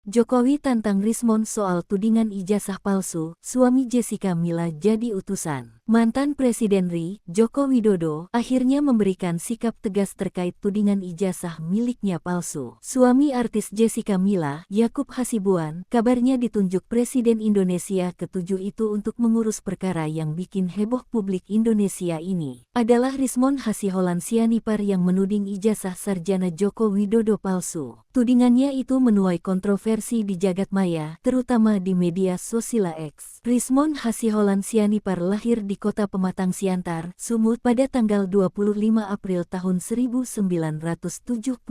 Jokowi tantang Rismon soal tudingan ijazah palsu, suami Jessica Mila jadi utusan. Mantan Presiden RI, Joko Widodo, akhirnya memberikan sikap tegas terkait tudingan ijazah miliknya palsu. Suami artis Jessica Mila, Yakub Hasibuan, kabarnya ditunjuk Presiden Indonesia ke-7 itu untuk mengurus perkara yang bikin heboh publik Indonesia ini. Adalah Rismon Hasiholan Sianipar yang menuding ijazah sarjana Joko Widodo palsu. Tudingannya itu menuai kontroversi di jagat maya, terutama di media sosial X. Rismon Hasiholan Sianipar lahir di kota Pematang Siantar, Sumut pada tanggal 25 April tahun 1977.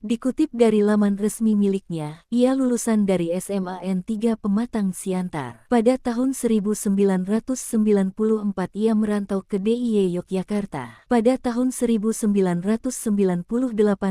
Dikutip dari laman resmi miliknya, ia lulusan dari SMAN 3 Pematang Siantar. Pada tahun 1994 ia merantau ke DIY Yogyakarta. Pada tahun 1998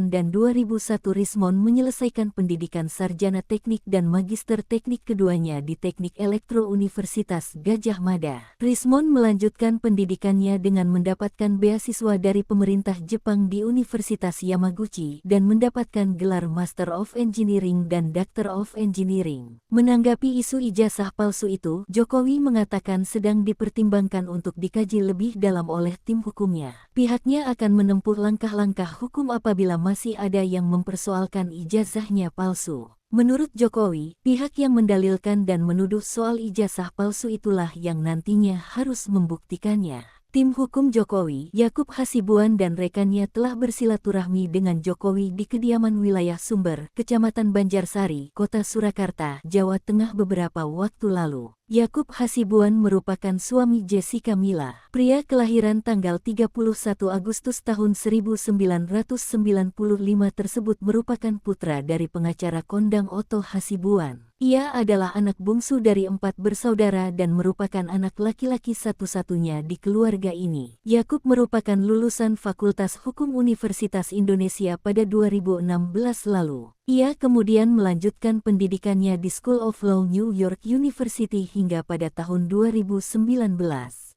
dan 2001 Rismon menyelesaikan pendidikan sarjana teknik dan magister teknik keduanya di Teknik Elektro Universitas Gadjah Mada. Rismon melanjutkan pendidikannya dengan mendapatkan beasiswa dari pemerintah Jepang di Universitas Yamaguchi dan mendapatkan gelar Master of Engineering dan Doctor of Engineering. Menanggapi isu ijazah palsu itu, Jokowi mengatakan sedang dipertimbangkan untuk dikaji lebih dalam oleh tim hukumnya. Pihaknya akan menempuh langkah-langkah hukum apabila masih ada yang mempersoalkan ijazahnya palsu. Menurut Jokowi, pihak yang mendalilkan dan menuduh soal ijazah palsu itulah yang nantinya harus membuktikannya. Tim hukum Jokowi, Yakub Hasibuan dan rekannya telah bersilaturahmi dengan Jokowi di kediaman wilayah Sumber, Kecamatan Banjarsari, Kota Surakarta, Jawa Tengah beberapa waktu lalu. Yakub Hasibuan merupakan suami Jessica Mila. Pria kelahiran tanggal 31 Agustus tahun 1995 tersebut merupakan putra dari pengacara kondang Otto Hasibuan. Ia adalah anak bungsu dari 4 bersaudara dan merupakan anak laki-laki satu-satunya di keluarga ini. Yakub merupakan lulusan Fakultas Hukum Universitas Indonesia pada 2016 lalu. Ia kemudian melanjutkan pendidikannya di School of Law New York University hingga pada tahun 2019.